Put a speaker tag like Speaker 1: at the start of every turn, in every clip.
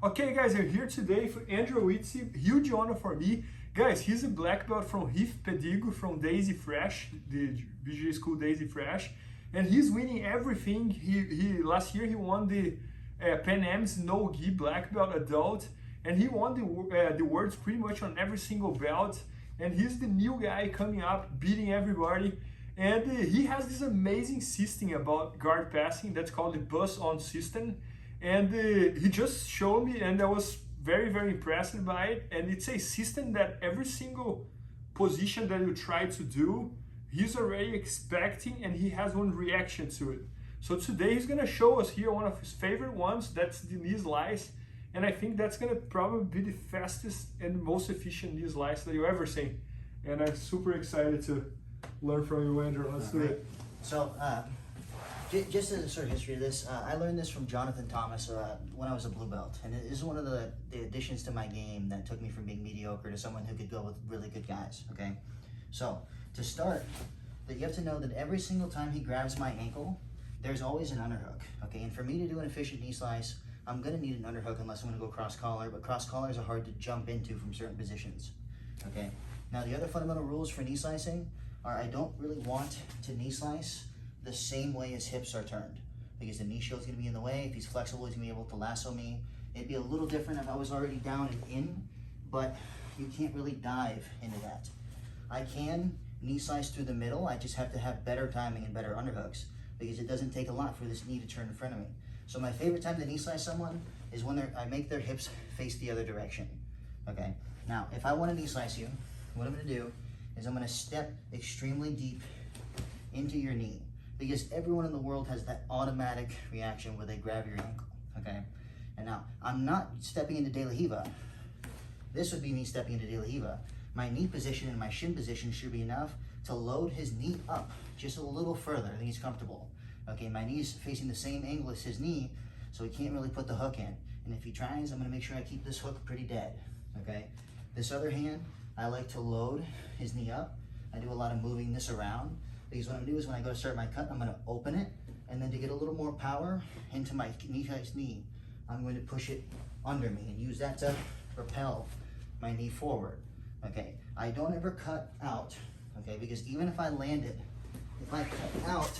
Speaker 1: Okay guys, I'm here today for Andrew Wiltse, huge honor for me. Guys, he's a black belt from Riff Pedigo from Daisy Fresh, the BJJ school Daisy Fresh. And he's winning everything. Last year he won the Pan Am's No Gi black belt adult. And he won the worlds pretty much on every single belt. And he's the new guy coming up, beating everybody. And he has this amazing system about guard passing that's called the bus on system. And he just showed me, and I was very, very impressed by it. And it's a system that every single position that you try to do, he's already expecting, and he has one reaction to it. So today he's gonna show us here one of his favorite ones, that's the knee slice. And I think that's gonna probably be the fastest and most efficient knee slice that you ever seen. And I'm super excited to learn from you, Andrew. Let's do it.
Speaker 2: So, just as a sort of history of this, I learned this from Jonathan Thomas when I was a blue belt. And it is one of the additions to my game that took me from being mediocre to someone who could go with really good guys, okay? So, to start, you have to know that every single time he grabs my ankle, there's always an underhook, okay? And for me to do an efficient knee slice, I'm gonna need an underhook unless I'm gonna go cross collar, but cross collars are hard to jump into from certain positions, okay? Now, the other fundamental rules for knee slicing are I don't really want to knee slice the same way his hips are turned, because the knee shield's gonna be in the way. If he's flexible, he's gonna be able to lasso me. It'd be a little different if I was already down and in, but you can't really dive into that. I can knee slice through the middle. I just have to have better timing and better underhooks, because it doesn't take a lot for this knee to turn in front of me. So my favorite time to knee slice someone is when I make their hips face the other direction, okay? Now, if I wanna knee slice you, what I'm gonna do is I'm gonna step extremely deep into your knee, because everyone in the world has that automatic reaction where they grab your ankle, okay? And now, I'm not stepping into De La Riva. This would be me stepping into De La Riva. My knee position and my shin position should be enough to load his knee up just a little further than he's comfortable. Okay, my knee's facing the same angle as his knee, so he can't really put the hook in. And if he tries, I'm gonna make sure I keep this hook pretty dead, okay? This other hand, I like to load his knee up. I do a lot of moving this around, because what I'm gonna do is when I go to start my cut, I'm gonna open it, and then to get a little more power into my knee, I'm going to push it under me and use that to propel my knee forward, okay? I don't ever cut out, okay? Because even if I land it, if I cut out,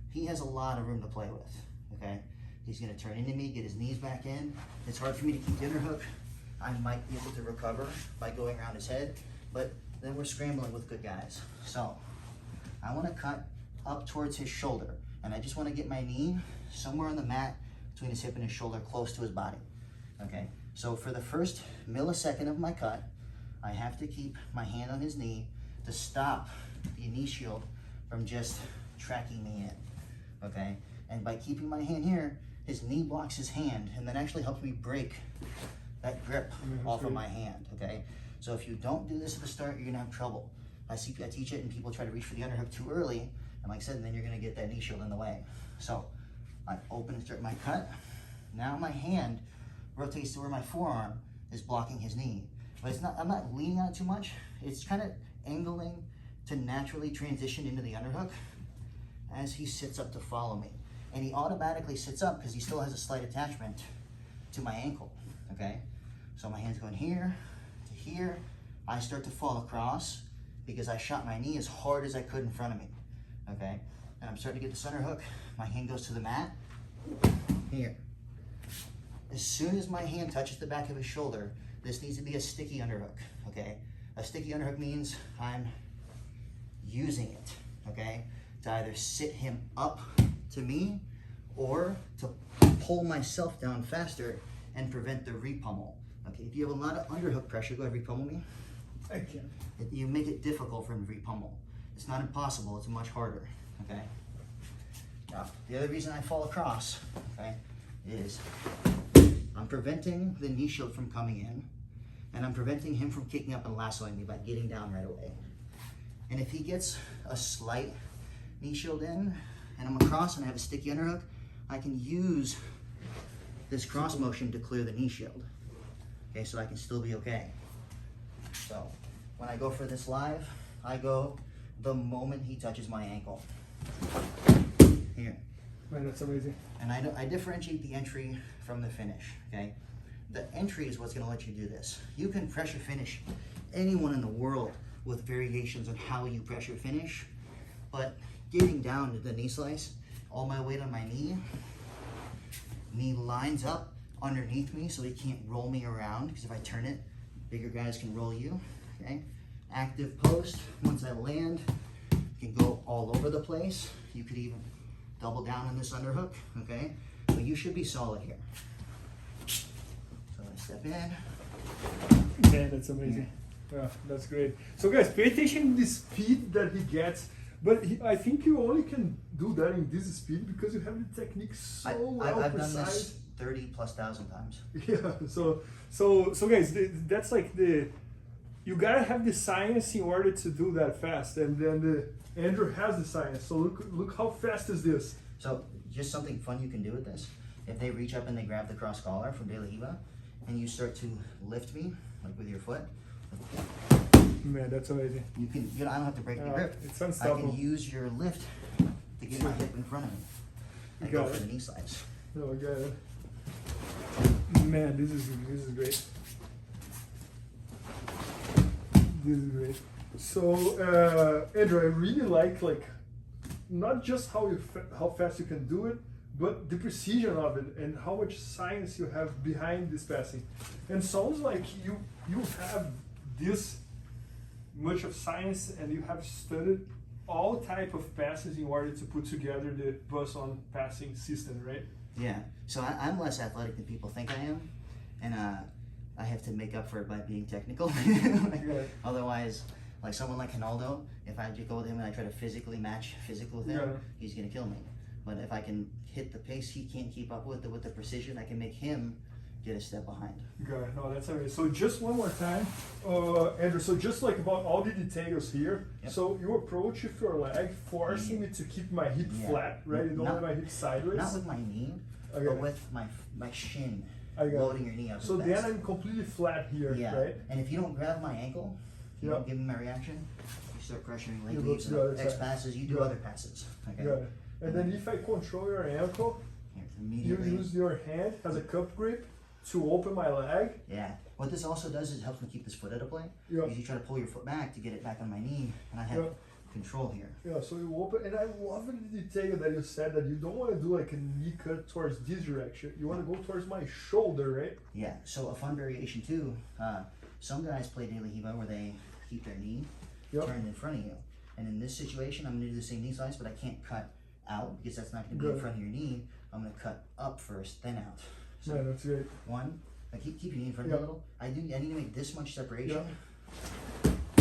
Speaker 2: he has a lot of room to play with, okay? He's gonna turn into me, get his knees back in. It's hard for me to keep the underhook. I might be able to recover by going around his head, but then we're scrambling with good guys. So, I wanna cut up towards his shoulder, and I just wanna get my knee somewhere on the mat between his hip and his shoulder, close to his body, okay? So for the first millisecond of my cut, I have to keep my hand on his knee to stop the knee shield from just tracking me in, okay? And by keeping my hand here, his knee blocks his hand, and that actually helps me break that grip off of my hand, okay? So if you don't do this at the start, you're gonna have trouble. I teach it and people try to reach for the underhook too early, and like I said, then you're gonna get that knee shield in the way. So I open and start my cut. Now my hand rotates to where my forearm is blocking his knee. But it's not, I'm not leaning on it too much. It's kind of angling to naturally transition into the underhook as he sits up to follow me. And he automatically sits up because he still has a slight attachment to my ankle, okay? So my hand's going here to here. I start to fall across because I shot my knee as hard as I could in front of me, okay? And I'm starting to get this underhook. My hand goes to the mat, here. As soon as my hand touches the back of his shoulder, this needs to be a sticky underhook, okay? A sticky underhook means I'm using it, okay? To either sit him up to me or to pull myself down faster and prevent the repummel. Okay, if you have a lot of underhook pressure, go ahead, repummel me.
Speaker 1: I can.
Speaker 2: You make it difficult for him to repummel. It's not impossible, it's much harder, okay? Now, the other reason I fall across, okay, is I'm preventing the knee shield from coming in, and I'm preventing him from kicking up and lassoing me by getting down right away. And if he gets a slight knee shield in, and I'm across and I have a sticky underhook, I can use this cross motion to clear the knee shield. Okay, so I can still be okay. So, when I go for this live, I go the moment he touches my ankle. Here.
Speaker 1: Man, that's amazing.
Speaker 2: And I differentiate the entry from the finish, okay? the entry is what's going to let you do this. You can pressure finish anyone in the world with variations on how you pressure finish, but getting down to the knee slice, all my weight on my knee lines up underneath me so he can't roll me around, because if I turn it, bigger guys can roll you, okay? Active post, once I land, you can go all over the place. You could even double down on this underhook, okay? So you should be solid here. So I step in.
Speaker 1: Yeah, that's amazing. Yeah, that's great. So guys, pay attention to the speed that he gets. But I think you only can do that in this speed because you have the technique so
Speaker 2: I've
Speaker 1: precise.
Speaker 2: done this 30,000+ times.
Speaker 1: Yeah. So guys, that's like you gotta have the science in order to do that fast, and then Andrew has the science. So look how fast is this.
Speaker 2: So just something fun you can do with this. If they reach up and they grab the cross collar from De La Riva, and you start to lift me like with your foot.
Speaker 1: Man, that's amazing.
Speaker 2: I don't have to break the grip.
Speaker 1: It's unstoppable.
Speaker 2: I can use your lift to get my hip in front of me. I go for the knee slides.
Speaker 1: Oh, I got it. Man, this is great. This is great. So, Andrew, I really like not just how fast you can do it, but the precision of it and how much science you have behind this passing. And sounds like you have this much of science, and you have studied all type of passes in order to put together the bus on passing system, right?
Speaker 2: Yeah. So I'm less athletic than people think I am, and I have to make up for it by being technical. Otherwise, like someone like Ronaldo, if I just go with him and I try to physically match with him, he's gonna kill me. But if I can hit the pace he can't keep up with the precision, I can make him get a step behind.
Speaker 1: Got it. Oh, that's amazing. So just one more time, Andrew, so just like about all the details here, so you approach with your leg, forcing me to keep my hip flat, right? You don't have my hip sideways.
Speaker 2: Not with my knee, but with my shin, loading your knee up.
Speaker 1: So then I'm completely flat here, right?
Speaker 2: And if you don't grab my ankle, you don't give me my reaction, you start pressuring leg leaves and X passes, you do other passes. Okay?
Speaker 1: Got it. And then if I control your ankle, you use your hand as a cup grip to open my leg.
Speaker 2: Yeah. What this also does is it helps me keep this foot out of play. Because you try to pull your foot back to get it back on my knee, and I have control here. Yeah, so you open, and I love the detail that you said that you don't want to do like a knee cut towards this direction. You want to go towards my shoulder, right? Yeah. So a fun variation too. Some guys play De La Riva where they keep their knee turned in front of you. And in this situation, I'm going to do the same knee slice, but I can't cut out because that's not going to be in front of your knee. I'm going to cut up first, then out. So
Speaker 1: that's great.
Speaker 2: One, I keep your knee in front of you a little. I need to make this much separation.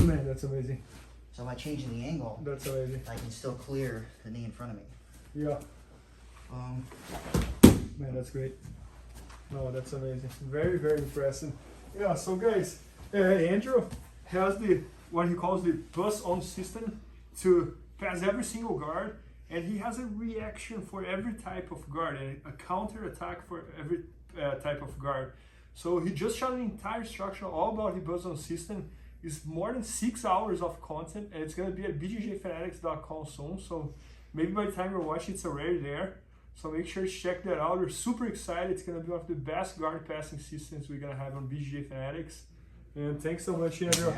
Speaker 1: Man, that's amazing.
Speaker 2: So by changing the angle,
Speaker 1: that's amazing.
Speaker 2: I can still clear the knee in front of me.
Speaker 1: Yeah. Man, that's great. No, that's amazing. Very, very impressive. Yeah. So guys, Andrew has what he calls the bus on system to pass every single guard. And he has a reaction for every type of guard and a counter attack for every type of guard. So he just shot an entire instruction all about the buzz on system. It's more than 6 hours of content, and it's gonna be at bjjfanatics.com soon. So maybe by the time you're watching, it's already there. So make sure to check that out. We're super excited. It's gonna be one of the best guard passing systems we're gonna have on BJJ Fanatics. And thanks so much, Andrew.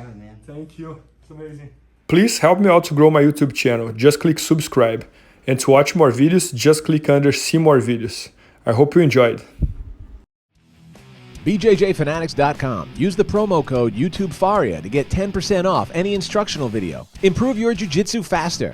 Speaker 1: Thank you. It's amazing. Please help me out to grow my YouTube channel. Just click subscribe. And to watch more videos, just click under see more videos. I hope you enjoyed.
Speaker 3: BJJFanatics.com. Use the promo code YouTube Faria to get 10% off any instructional video. Improve your jiu-jitsu faster.